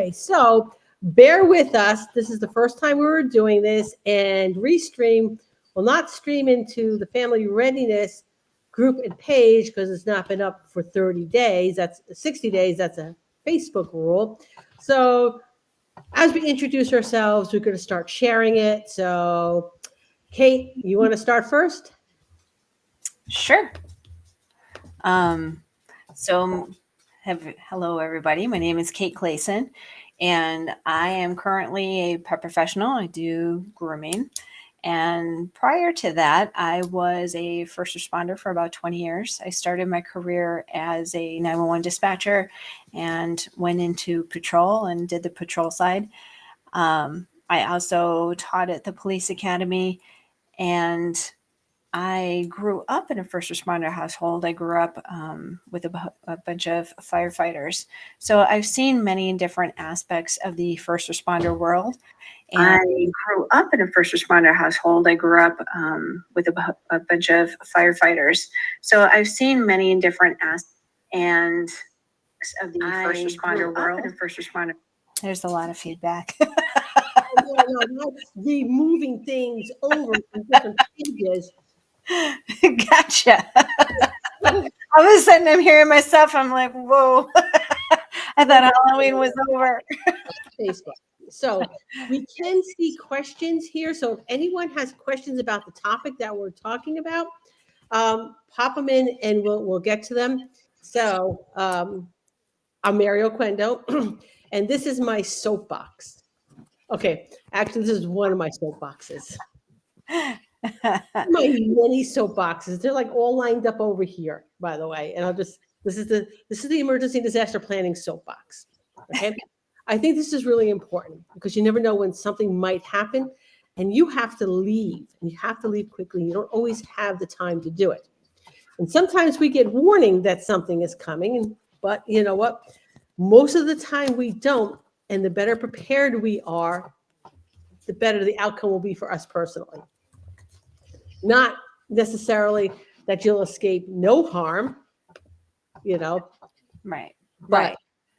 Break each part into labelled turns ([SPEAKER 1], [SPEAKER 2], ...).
[SPEAKER 1] Okay, so bear with us. This is the first time we were doing this, and Restream will not stream into the Family Readiness group and page because it's not been up for 30 days. That's 60 days. That's a Facebook rule. So as we introduce ourselves, we're going to start sharing it. So Kate, you want to start first?
[SPEAKER 2] Sure. Hello, everybody. My name is Kate Klasen, and I am currently a pet professional. I do grooming. And prior to that, I was a first responder for about 20 years. I started my career as a 911 dispatcher and went into patrol and did the patrol side. I also taught at the police academy, and I grew up in a first responder household. I grew up with a bunch of firefighters. So I've seen many different aspects of the first responder world. And I grew up in a first responder household. I grew up with a bunch of firefighters. So I've seen many different aspects of the first responder world. In a first responder. There's a lot of feedback.
[SPEAKER 1] No, the moving things over from different pages.
[SPEAKER 2] Gotcha. All of a sudden I'm hearing myself. I'm like, whoa. I thought Halloween was over.
[SPEAKER 1] Facebook. So we can see questions here. So if anyone has questions about the topic that we're talking about, pop them in and we'll get to them. So I'm Mary Oquendo, and this is my soapbox. Okay, actually, this is one of my soapboxes. My many soapboxes. They're like all lined up over here, by the way. And this is the emergency disaster planning soapbox. Okay. I think this is really important because you never know when something might happen and you have to leave, and you have to leave quickly. You don't always have the time to do it. And sometimes we get warning that something is coming, but you know what? Most of the time we don't. And the better prepared we are, the better the outcome will be for us personally. Not necessarily that you'll escape no harm,
[SPEAKER 2] Right.
[SPEAKER 1] But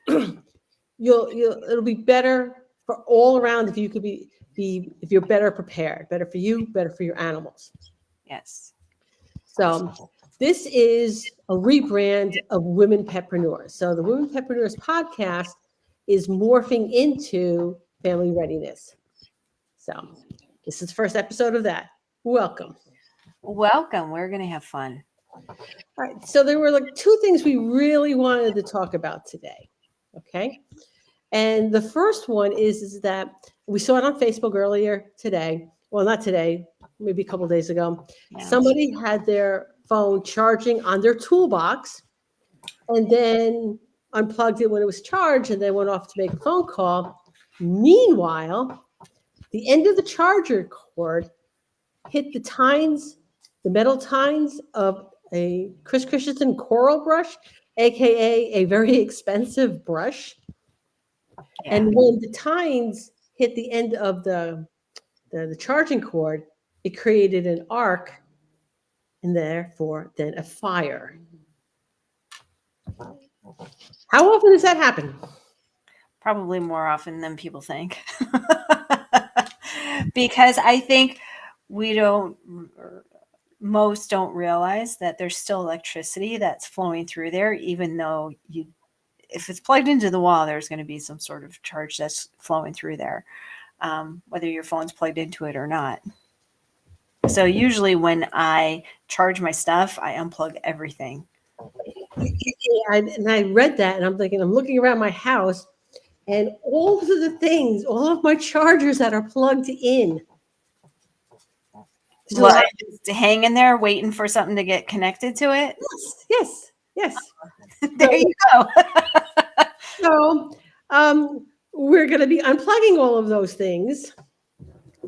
[SPEAKER 1] it'll be better for all around if you could be if you're better prepared, better for you, better for your animals.
[SPEAKER 2] Yes.
[SPEAKER 1] So this is a rebrand of Women Petpreneurs. So the Women Petpreneurs podcast is morphing into Family Readiness. So this is the first episode of that. Welcome.
[SPEAKER 2] We're going to have fun.
[SPEAKER 1] All right. So there were like two things we really wanted to talk about today. Okay. And the first one is that we saw it on Facebook earlier today. Well, not today, maybe a couple of days ago. Yeah. Somebody had their phone charging on their toolbox and then unplugged it when it was charged and then went off to make a phone call. Meanwhile, the end of the charger cord hit the metal tines of a Chris Christensen coral brush, aka a very expensive brush. Yeah. And when the tines hit the end of the charging cord, it created an arc and therefore then a fire. How often does that happen?
[SPEAKER 2] Probably more often than people think. Because I think most don't realize that there's still electricity that's flowing through there, even though if it's plugged into the wall, there's going to be some sort of charge that's flowing through there, whether your phone's plugged into it or not. So usually when I charge my stuff, I unplug everything.
[SPEAKER 1] And I read that and I'm looking around my house and all of my chargers that are plugged in.
[SPEAKER 2] Well, just hanging there waiting for something to get connected to it?
[SPEAKER 1] Yes.
[SPEAKER 2] There you go.
[SPEAKER 1] So we're going to be unplugging all of those things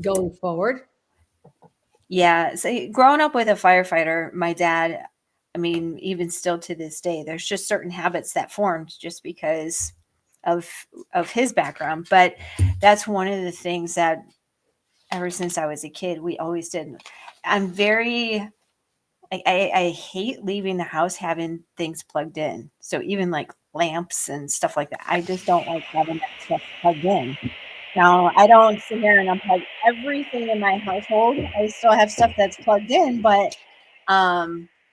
[SPEAKER 1] going forward.
[SPEAKER 2] Yeah. So growing up with a firefighter, my dad, even still to this day, there's just certain habits that formed just because of his background. But that's one of the things that ever since I was a kid, we always did. I hate leaving the house having things plugged in. So even like lamps and stuff like that. I just don't like having that stuff plugged in. Now, I don't sit here and unplug everything in my household. I still have stuff that's plugged in, but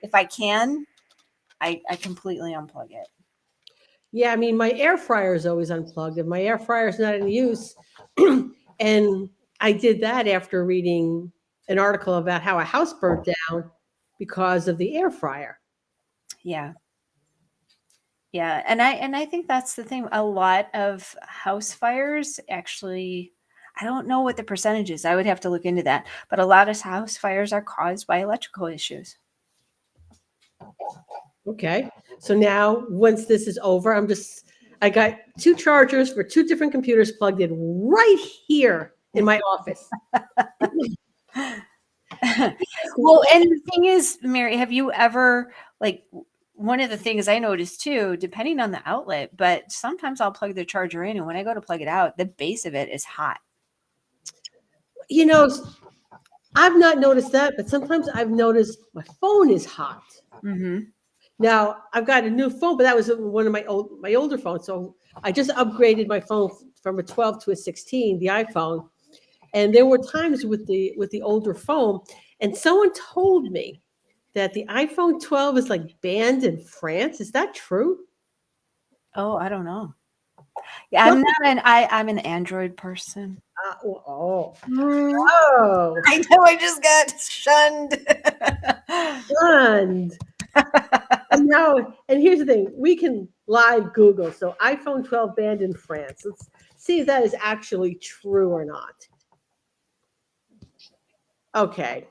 [SPEAKER 2] if I can, I completely unplug it.
[SPEAKER 1] Yeah, I mean, my air fryer is always unplugged. If my air fryer is not in use, and I did that after reading an article about how a house burnt down because of the air fryer.
[SPEAKER 2] Yeah. Yeah, and I think that's the thing. A lot of house fires actually, I don't know what the percentage is. I would have to look into that. But a lot of house fires are caused by electrical issues.
[SPEAKER 1] Okay. So now, once this is over, I got 2 chargers for 2 different computers plugged in right here in my office.
[SPEAKER 2] Well, and the thing is, Mary, have you ever, like, one of the things I noticed too, depending on the outlet, but sometimes I'll plug the charger in, and when I go to plug it out, the base of it is hot.
[SPEAKER 1] You know, I've not noticed that, but sometimes I've noticed my phone is hot.
[SPEAKER 2] Mm-hmm.
[SPEAKER 1] Now I've got a new phone, but that was one of my older phones. So I just upgraded my phone from a 12 to a 16, the iPhone. And there were times with the older phone, and someone told me that the iPhone 12 is like banned in France. Is that true?
[SPEAKER 2] Oh, I don't know. Yeah, I'm an Android person.
[SPEAKER 1] Oh,
[SPEAKER 2] Mm.
[SPEAKER 1] oh,
[SPEAKER 2] I know, I just got shunned.
[SPEAKER 1] and now, and here's the thing: we can live Google. So iPhone 12 banned in France. Let's see if that is actually true or not. Okay,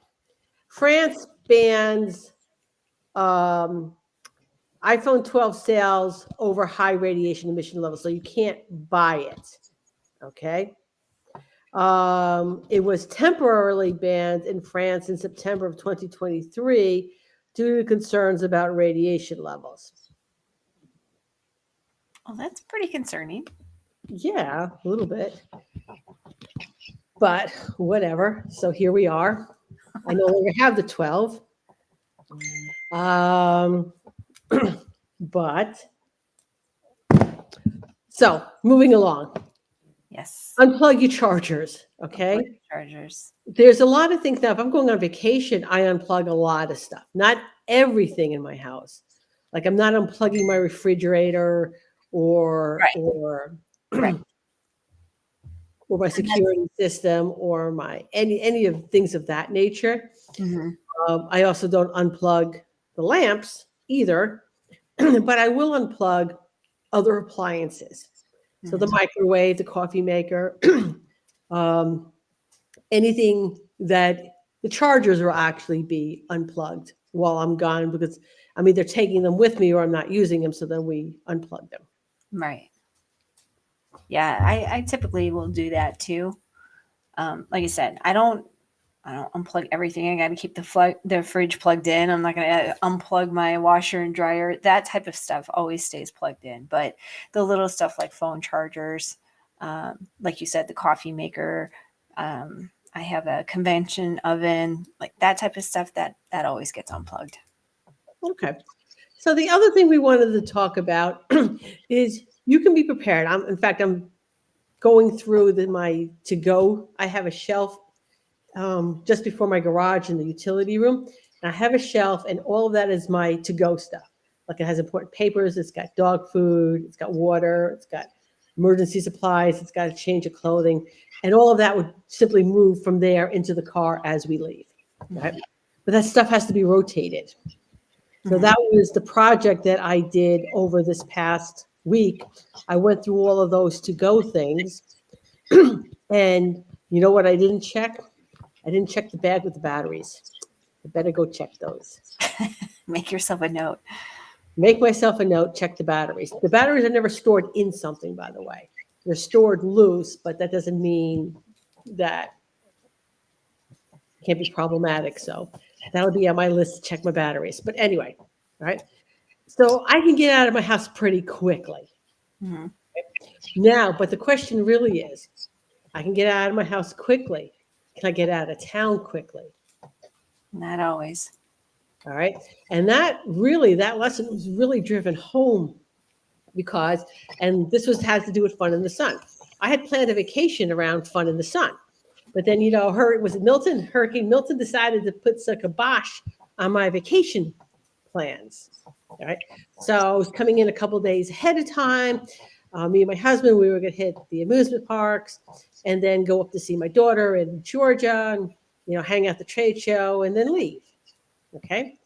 [SPEAKER 1] France bans iPhone 12 sales over high radiation emission levels, so you can't buy it. Okay. It was temporarily banned in France in September of 2023 due to concerns about radiation levels.
[SPEAKER 2] Oh, that's pretty concerning.
[SPEAKER 1] Yeah, a little bit. But whatever. So here we are. I no longer have the 12. But so moving along.
[SPEAKER 2] Yes.
[SPEAKER 1] Unplug your chargers. Okay.
[SPEAKER 2] Chargers.
[SPEAKER 1] There's a lot of things now. If I'm going on vacation, I unplug a lot of stuff. Not everything in my house. Like I'm not unplugging my refrigerator or
[SPEAKER 2] Right.
[SPEAKER 1] or
[SPEAKER 2] Right.
[SPEAKER 1] or my security system or my any of things of that nature.
[SPEAKER 2] Mm-hmm.
[SPEAKER 1] I also don't unplug the lamps either, but I will unplug other appliances. So the microwave, the coffee maker, anything that the chargers will actually be unplugged while I'm gone because I'm either taking them with me or I'm not using them. So then we unplug them.
[SPEAKER 2] Right. Yeah, I typically will do that too. Like I said, I don't unplug everything. I got to keep the fridge plugged in. I'm not going to unplug my washer and dryer. That type of stuff always stays plugged in. But the little stuff like phone chargers, like you said, the coffee maker, I have a convention oven, like that type of stuff that always gets unplugged.
[SPEAKER 1] Okay. So the other thing we wanted to talk about is you can be prepared. In fact, I'm going through my to-go. I have a shelf just before my garage in the utility room. And I have a shelf, and all of that is my to-go stuff. Like it has important papers, it's got dog food, it's got water, it's got emergency supplies, it's got a change of clothing, and all of that would simply move from there into the car as we leave. Right? But that stuff has to be rotated. So that was the project that I did over this past week. I went through all of those to-go things, and you know what I didn't check? I didn't check the bag with the batteries. I better go check those.
[SPEAKER 2] Make yourself a note.
[SPEAKER 1] Make myself a note, check the batteries. The batteries are never stored in something, by the way. They're stored loose, but that doesn't mean that it can't be problematic. So that'll be on my list to check my batteries. But anyway, all right. So I can get out of my house pretty quickly.
[SPEAKER 2] Mm-hmm.
[SPEAKER 1] Now, but the question really is, I can get out of my house quickly. Can I get out of town quickly?
[SPEAKER 2] Not always.
[SPEAKER 1] All right. And that lesson was really driven home and this has to do with fun in the sun. I had planned a vacation around fun in the sun, but then, Hurricane Milton decided to put some kibosh on my vacation plans. All right. So I was coming in a couple of days ahead of time. Me and my husband, we were going to hit the amusement parks and then go up to see my daughter in Georgia and, hang out the trade show and then leave. Okay.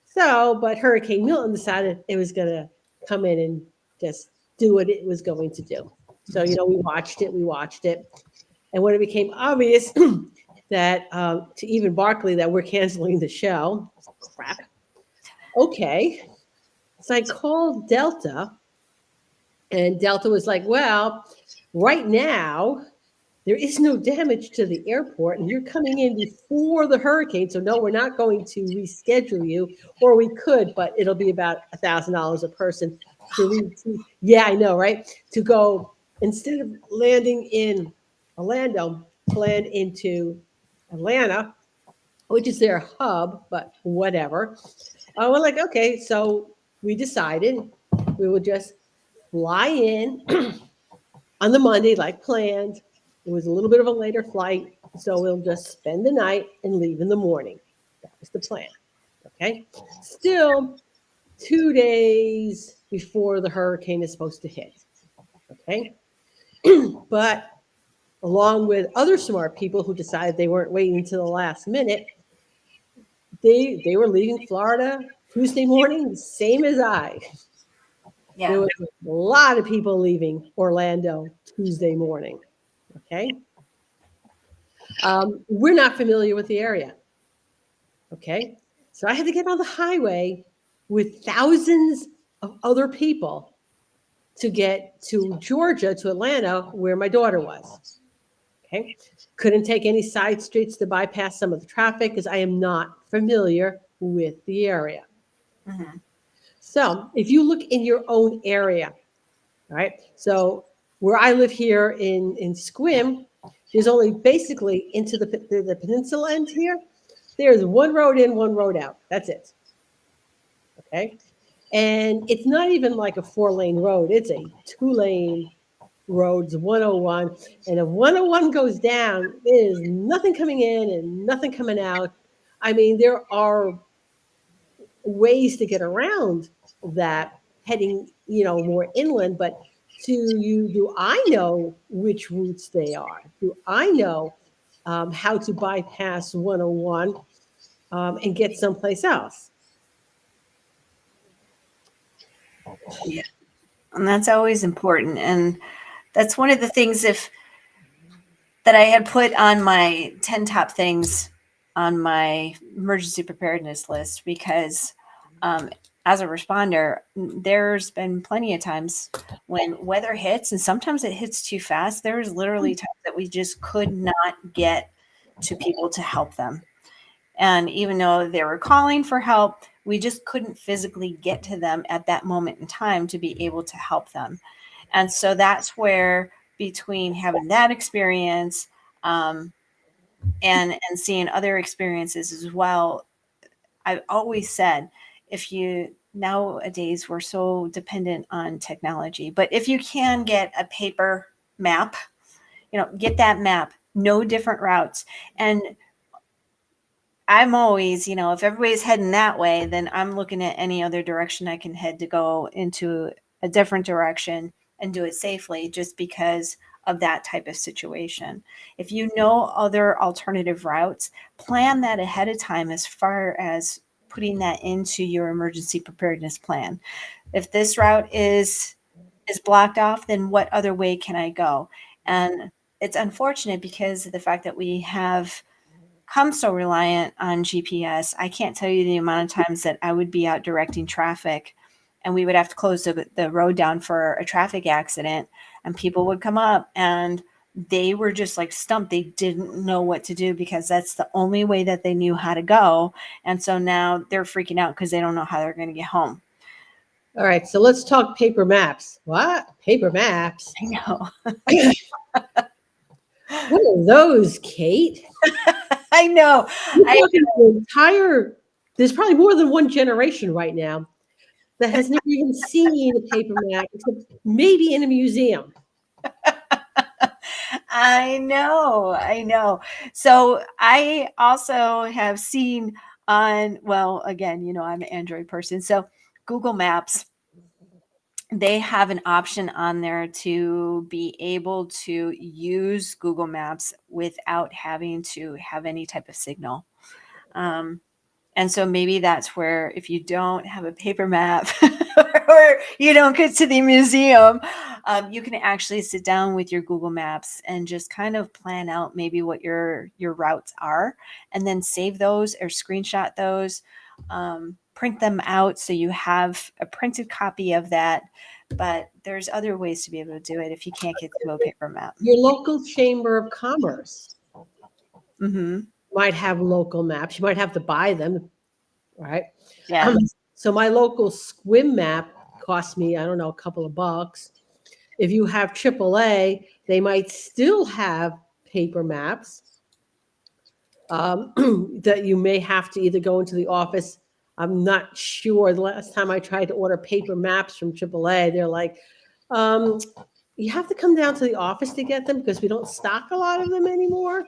[SPEAKER 1] So, but Hurricane Milton decided it was going to come in and just do what it was going to do. So, we watched it. And when it became obvious that to even Barkley that we're canceling the show, crap. Okay. So I called Delta, and Delta was like, well, right now, there is no damage to the airport, and you're coming in before the hurricane. So, no, we're not going to reschedule you, or we could, but it'll be about $1,000 a person. Yeah, I know, right? To go, instead of landing in Orlando, land into Atlanta, which is their hub, but whatever. We're like, okay, so we decided we would just fly in on the Monday like planned. It was a little bit of a later flight, so we'll just spend the night and leave in the morning. That was the plan. Okay. Still 2 days before the hurricane is supposed to hit. Okay. But along with other smart people who decided they weren't waiting until the last minute, they were leaving Florida Tuesday morning, same as I. Yeah. There was a lot of people leaving Orlando Tuesday morning. Okay. We're not familiar with the area. Okay. So I had to get on the highway with thousands of other people to get to Georgia, to Atlanta, where my daughter was. Okay. Couldn't take any side streets to bypass some of the traffic because I am not familiar with the area. Mm-hmm. So if you look in your own area, right? So where I live here in Sequim, there's only basically into the peninsula end here. There's one road in, one road out. That's it. Okay. And it's not even like a 4-lane road. It's a 2-lane roads 101. And if 101 goes down, there's nothing coming in and nothing coming out. I mean, there are ways to get around that heading, more inland, but do I know which routes they are? Do I know how to bypass 101 and get someplace else?
[SPEAKER 2] Yeah. And that's always important. And that's one of the things that I had put on my 10 top things on my emergency preparedness list, because as a responder, there's been plenty of times when weather hits, and sometimes it hits too fast. There's literally times that we just could not get to people to help them. And even though they were calling for help, we just couldn't physically get to them at that moment in time to be able to help them. And so that's where, between having that experience and seeing other experiences as well, I've always said, nowadays we're so dependent on technology, but if you can get a paper map, get that map, know different routes. And I'm always, if everybody's heading that way, then I'm looking at any other direction I can head to go into a different direction and do it safely, just because of that type of situation. If you know other alternative routes, plan that ahead of time as far as putting that into your emergency preparedness plan. If this route is blocked off, then what other way can I go? And it's unfortunate because of the fact that we have come so reliant on GPS. I can't tell you the amount of times that I would be out directing traffic and we would have to close the road down for a traffic accident, and people would come up and they were just like stumped. They didn't know what to do because that's the only way that they knew how to go. And so now they're freaking out because they don't know how they're going to get home.
[SPEAKER 1] All right. So let's talk paper maps. What? Paper maps?
[SPEAKER 2] I know.
[SPEAKER 1] What are those, Kate?
[SPEAKER 2] I know.
[SPEAKER 1] There's probably more than one generation right now that has never even seen a paper map, except maybe in a museum.
[SPEAKER 2] I know. So I also have seen again, I'm an Android person. So Google Maps, they have an option on there to be able to use Google Maps without having to have any type of signal. And so maybe that's where if you don't have a paper map or you don't get to the museum, you can actually sit down with your Google Maps and just kind of plan out maybe what your routes are, and then save those or screenshot those, print them out so you have a printed copy of that. But there's other ways to be able to do it if you can't get to a paper map.
[SPEAKER 1] Your local chamber of commerce
[SPEAKER 2] Mm-hmm.
[SPEAKER 1] might have local maps. You might have to buy them, right?
[SPEAKER 2] Yeah.
[SPEAKER 1] So my local Squim map cost me, I don't know, a couple of bucks. If you have AAA, they might still have paper maps that you may have to either go into the office. I'm not sure. The last time I tried to order paper maps from AAA, they're like, you have to come down to the office to get them because we don't stock a lot of them anymore.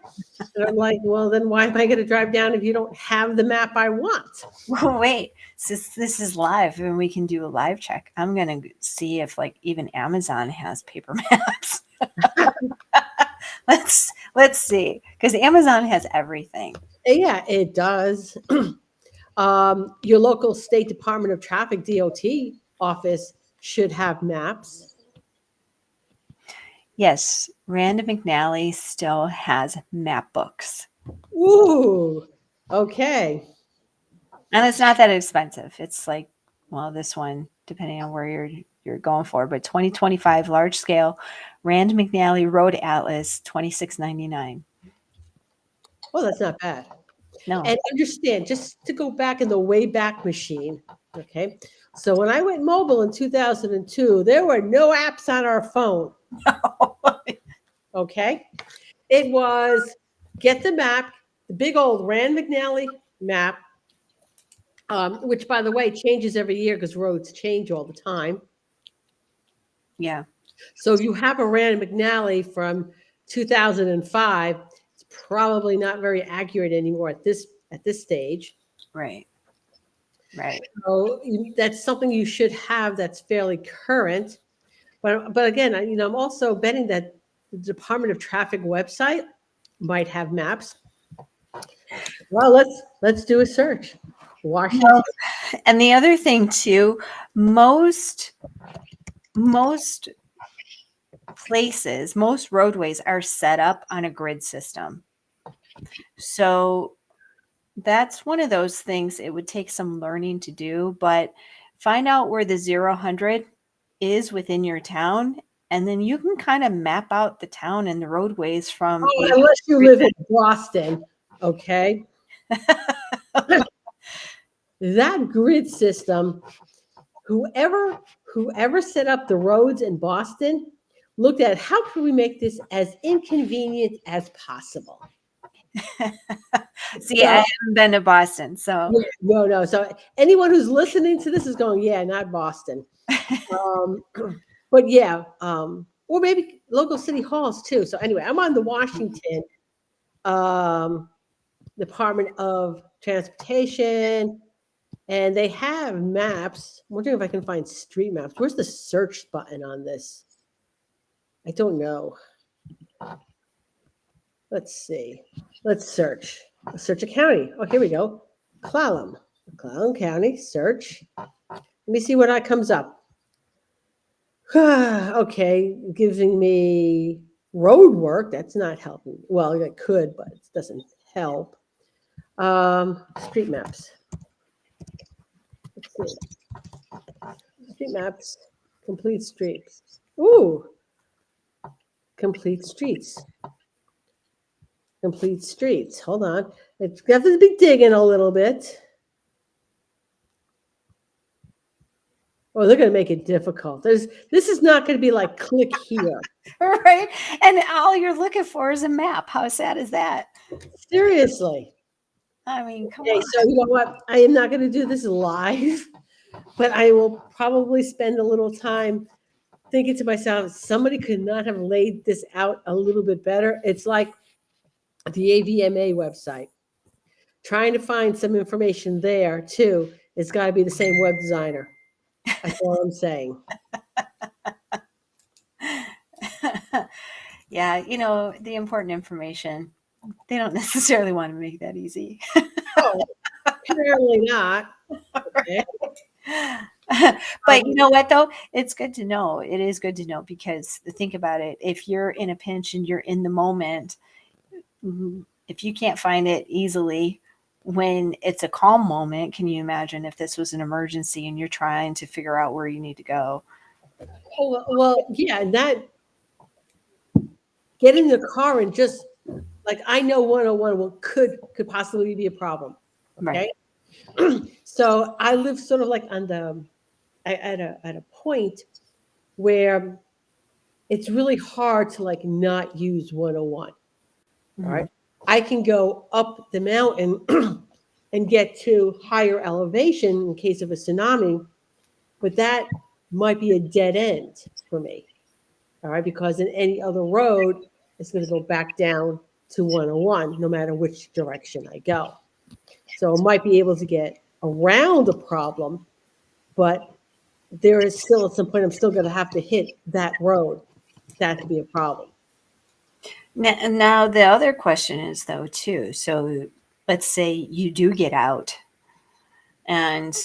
[SPEAKER 1] And I'm like, well, then why am I going to drive down if you don't have the map I want?
[SPEAKER 2] Well, wait, since this is live and we can do a live check, I'm going to see if even Amazon has paper maps. Let's see, because Amazon has everything.
[SPEAKER 1] Yeah, it does. Your local State Department of Traffic, DOT office should have maps.
[SPEAKER 2] Yes, Rand McNally still has map books.
[SPEAKER 1] Ooh, okay.
[SPEAKER 2] And it's not that expensive. It's this one, depending on where you're going for, but 2025 large scale Rand McNally Road Atlas, $26.99.
[SPEAKER 1] Well, that's not bad.
[SPEAKER 2] No.
[SPEAKER 1] And understand, just to go back in the Wayback Machine, okay? So when I went mobile in 2002, there were no apps on our phone. Okay? It was get the map, the big old Rand McNally map, which, by the way, changes every year because roads change all the time.
[SPEAKER 2] Yeah.
[SPEAKER 1] So if you have a Rand McNally from 2005, it's probably not very accurate anymore at this stage.
[SPEAKER 2] Right.
[SPEAKER 1] So that's something you should have that's fairly current. But again, I'm also betting that the Department of Traffic website might have maps. Well, let's do a search. Washington.
[SPEAKER 2] Well, and the other thing too, most places, most roadways are set up on a grid system. So that's one of those things it would take some learning to do, but find out where the 0-100 is within your town, and then you can kind of map out the town and the roadways from
[SPEAKER 1] unless you live in Boston, okay? That grid system, whoever set up the roads in Boston looked at how can we make this as inconvenient as possible.
[SPEAKER 2] See, I haven't been to Boston, so
[SPEAKER 1] no. So anyone who's listening to this is going, yeah, not Boston. But yeah, or maybe local city halls too. So anyway, I'm on the Washington Department of Transportation, and they have maps. I'm wondering if I can find street maps. Where's the search button on this? I don't know. Let's see. Let's search. Search a county. Oh, here we go. Clallam County, search. Let me see what comes up. Okay, giving me road work. That's not helping. Well, it could, but it doesn't help. Street maps. Let's see. Street maps. Complete streets. Ooh. Complete streets. Complete streets. Hold on. It's got to be digging a little bit. Oh, they're going to make it difficult. This is not going to be like click here.
[SPEAKER 2] right? And all you're looking for is a map. How sad is that?
[SPEAKER 1] Seriously.
[SPEAKER 2] I mean, come on.
[SPEAKER 1] So you know what? I am not going to do this live. but I will probably spend a little time thinking to myself, somebody could not have laid this out a little bit better. It's like the AVMA website. Trying to find some information there too. It's got to be the same web designer. That's all I'm saying.
[SPEAKER 2] Yeah, the important information, they don't necessarily want to make that easy.
[SPEAKER 1] Oh, apparently not. Okay.
[SPEAKER 2] But you know what, though? It's good to know. It is good to know, because think about it. If you're in a pinch and you're in the moment, if you can't find it easily when it's a calm moment, can you imagine if this was an emergency and you're trying to figure out where you need to go?
[SPEAKER 1] Oh, well, yeah, that get in the car and just like I know 101 could possibly be a problem. Okay. Right. So I live sort of like on the at a point where it's really hard to like not use 101. All right. I can go up the mountain and get to higher elevation in case of a tsunami, but that might be a dead end for me. All right. Because in any other road, it's going to go back down to 101, no matter which direction I go. So I might be able to get around the problem, but there is still at some point, I'm still going to have to hit that road. That could be a problem.
[SPEAKER 2] Now, the other question is, though, too. So let's say you do get out and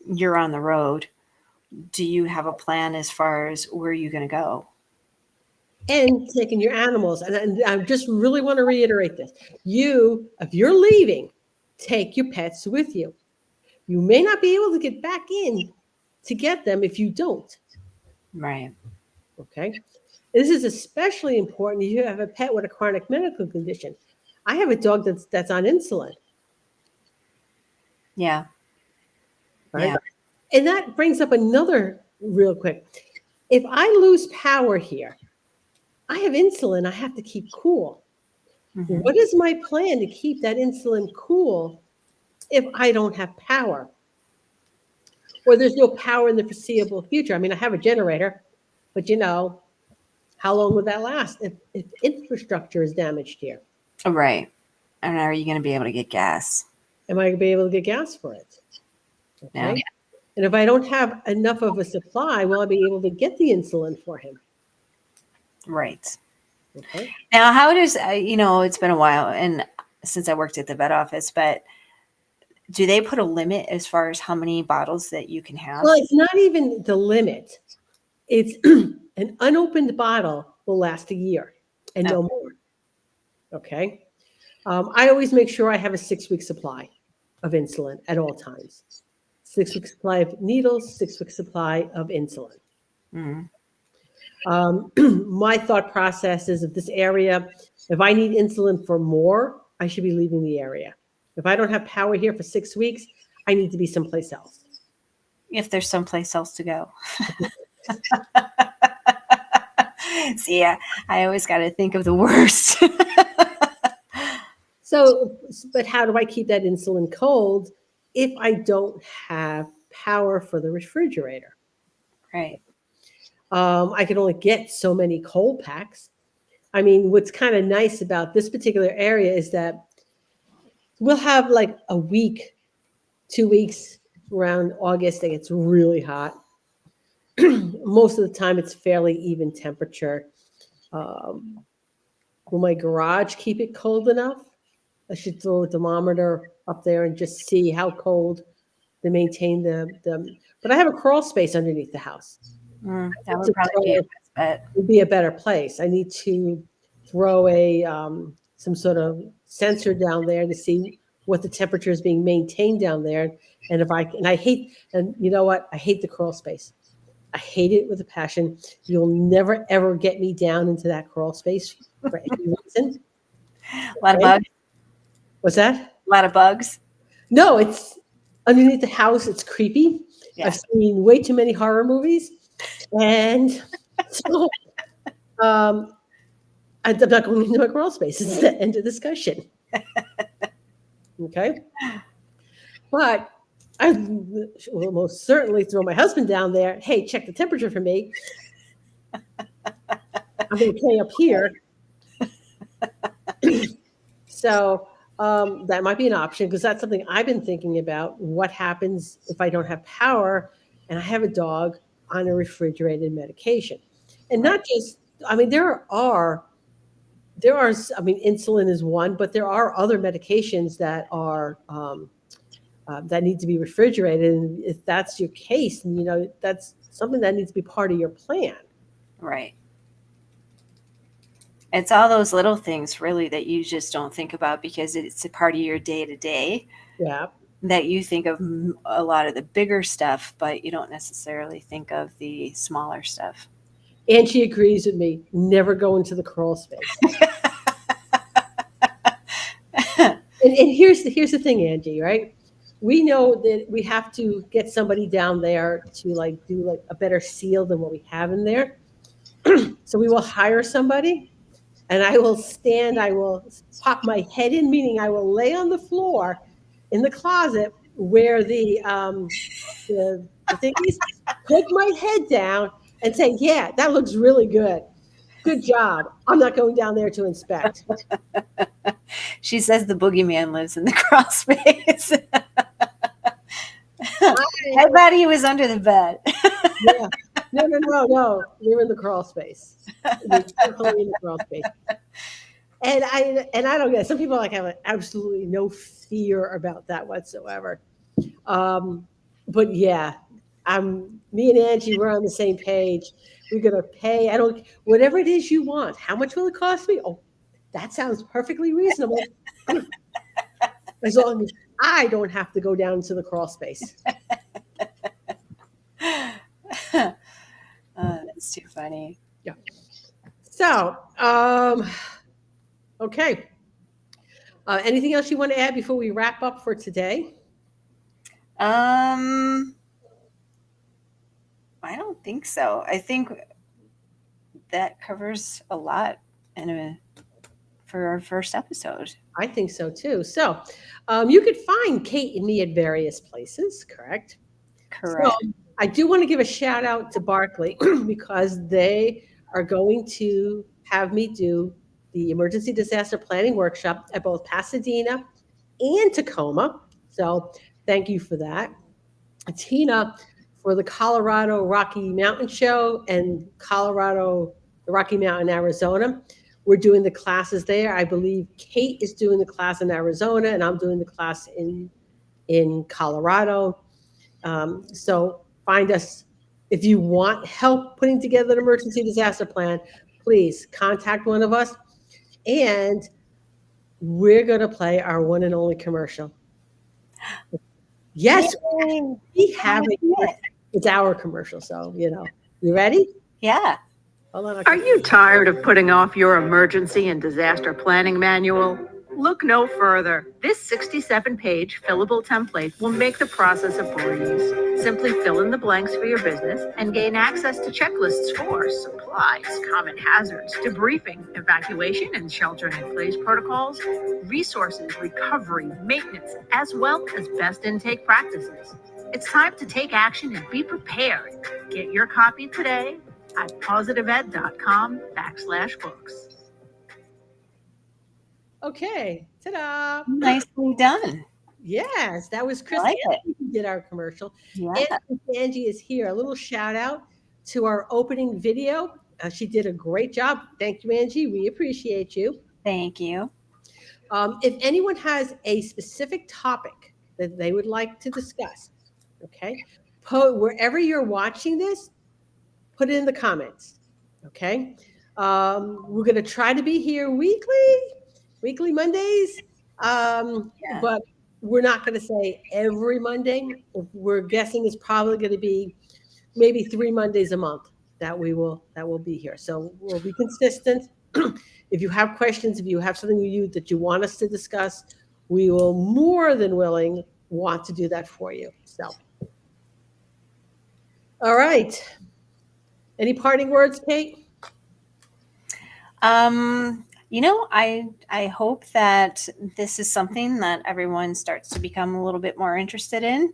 [SPEAKER 2] you're on the road. Do you have a plan as far as where you're going to go?
[SPEAKER 1] And taking your animals. And I just really want to reiterate this. If you're leaving, take your pets with you. You may not be able to get back in to get them if you don't.
[SPEAKER 2] Right.
[SPEAKER 1] Okay. This is especially important if you have a pet with a chronic medical condition. I have a dog that's on insulin.
[SPEAKER 2] Yeah.
[SPEAKER 1] Right.
[SPEAKER 2] Yeah.
[SPEAKER 1] And that brings up another real quick. If I lose power here, I have insulin I have to keep cool. Mm-hmm. What is my plan to keep that insulin cool if I don't have power? Or there's no power in the foreseeable future. I mean, I have a generator, but how long would that last if infrastructure is damaged here?
[SPEAKER 2] Right. And are you going to be able to get gas?
[SPEAKER 1] Am I going to be able to get gas for it? Okay.
[SPEAKER 2] Yeah.
[SPEAKER 1] And if I don't have enough of a supply, will I be able to get the insulin for him?
[SPEAKER 2] Right.
[SPEAKER 1] Okay.
[SPEAKER 2] Now, how does, it's been a while and since I worked at the vet office, but do they put a limit as far as how many bottles that you can have?
[SPEAKER 1] Well, it's not even the limit. It's an unopened bottle will last a year and no more. Okay. I always make sure I have a 6-week supply of insulin at all times. 6-week supply of needles, 6-week supply of insulin. Mm-hmm. My thought process is if this area, if I need insulin for more, I should be leaving the area. If I don't have power here for 6 weeks, I need to be someplace else.
[SPEAKER 2] If there's someplace else to go. See, I always got to think of the worst.
[SPEAKER 1] So, but how do I keep that insulin cold if I don't have power for the refrigerator?
[SPEAKER 2] Right.
[SPEAKER 1] I can only get so many cold packs. I mean, what's kind of nice about this particular area is that we'll have like a week, 2 weeks around August that gets really hot. Most of the time, it's fairly even temperature. Will my garage keep it cold enough? I should throw a thermometer up there and just see how cold they maintain the. But I have a crawl space underneath the house.
[SPEAKER 2] That would probably
[SPEAKER 1] be a better place. I need to throw some sort of sensor down there to see what the temperature is being maintained down there. And I hate the crawl space. I hate it with a passion. You'll never ever get me down into that crawl space for any reason.
[SPEAKER 2] A lot of bugs.
[SPEAKER 1] What's that?
[SPEAKER 2] A lot of bugs.
[SPEAKER 1] No, it's underneath the house. It's creepy. Yeah. I've seen way too many horror movies. And so I'm not going into a crawl space. It's the end of discussion. Okay. But I will most certainly throw my husband down there. Hey, check the temperature for me. I'm going to play up here. So that might be an option because that's something I've been thinking about. What happens if I don't have power and I have a dog on a refrigerated medication? And not just, I mean, there are, I mean, insulin is one, but there are other medications that are, that need to be refrigerated. And if that's your case, you know, that's something that needs to be part of your plan.
[SPEAKER 2] Right. It's all those little things really that you just don't think about because it's a part of your day to day.
[SPEAKER 1] Yeah.
[SPEAKER 2] That you think of a lot of the bigger stuff, but you don't necessarily think of the smaller stuff.
[SPEAKER 1] And she agrees with me. Never go into the crawl space. and here's the thing, Angie, right? We know that we have to get somebody down there to like do like a better seal than what we have in there. So we will hire somebody and I will pop my head in, meaning I will lay on the floor in the closet where the thingies, put my head down and say, yeah, that looks really good. Good job. I'm not going down there to inspect.
[SPEAKER 2] She says the boogeyman lives in the crawl space. I thought he was under the bed.
[SPEAKER 1] Yeah. No. You're in the crawl space. You're definitely in the crawl space. And I don't get it. Some people like have absolutely no fear about that whatsoever. But yeah, me and Angie, we're on the same page. We're gonna pay. Whatever it is you want. How much will it cost me? Oh, that sounds perfectly reasonable. As long as I don't have to go down to the crawl space.
[SPEAKER 2] That's too funny.
[SPEAKER 1] Yeah. So, okay. Anything else you want to add before we wrap up for today?
[SPEAKER 2] I don't think so. I think that covers a lot for our first episode.
[SPEAKER 1] I think so too. So, you could find Kate and me at various places, correct?
[SPEAKER 2] Correct.
[SPEAKER 1] So, I do want to give a shout out to Barclay because they are going to have me do the emergency disaster planning workshop at both Pasadena and Tacoma. So thank you for that. Tina for the Colorado Rocky Mountain Show and the Rocky Mountain, Arizona. We're doing the classes there. I believe Kate is doing the class in Arizona and I'm doing the class in Colorado. So find us. If you want help putting together an emergency disaster plan, please contact one of us. And we're going to play our one and only commercial. Yes, we have it. It's our commercial. So, you ready?
[SPEAKER 2] Yeah.
[SPEAKER 1] Hold on.
[SPEAKER 3] Are you tired of putting off your emergency and disaster planning manual? Look no further. This 67-page fillable template will make the process a breeze. Simply fill in the blanks for your business and gain access to checklists for supplies, common hazards, debriefing, evacuation and shelter-in-place protocols, resources, recovery, maintenance, as well as best intake practices. It's time to take action and be prepared. Get your copy today at positiveed.com/books.
[SPEAKER 1] Okay. Ta-da.
[SPEAKER 2] Nicely done.
[SPEAKER 1] Yes, that was Chris who did our commercial.
[SPEAKER 2] Yeah.
[SPEAKER 1] And Angie is here. A little shout out to our opening video. She did a great job. Thank you, Angie. We appreciate you.
[SPEAKER 2] Thank you.
[SPEAKER 1] If anyone has a specific topic that they would like to discuss, okay, wherever you're watching this, put it in the comments, okay? We're going to try to be here weekly Mondays, but we're not going to say every Monday. We're guessing it's probably going to be maybe 3 Mondays a month that we will be here. So we'll be consistent. If you have questions, if you have something that you want us to discuss, we will more than willing want to do that for you. So, all right. Any parting words, Kate?
[SPEAKER 2] I hope that this is something that everyone starts to become a little bit more interested in.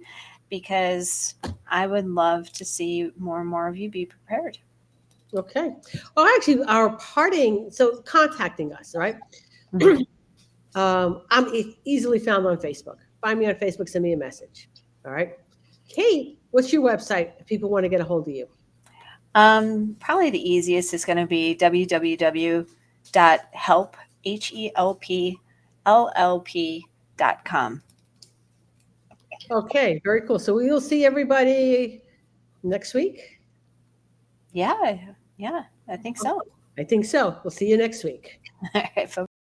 [SPEAKER 2] because I would love to see more and more of you be prepared.
[SPEAKER 1] Okay. Well, actually, our parting, so contacting us, right? I'm easily found on Facebook. Find me on Facebook, send me a message. All right. Kate, what's your website if people want to get a hold of you?
[SPEAKER 2] Probably the easiest is going to be www.help.com.
[SPEAKER 1] Okay, very cool. So we will see everybody next week.
[SPEAKER 2] Yeah, I think so.
[SPEAKER 1] I think so. We'll see you next week.
[SPEAKER 2] All right,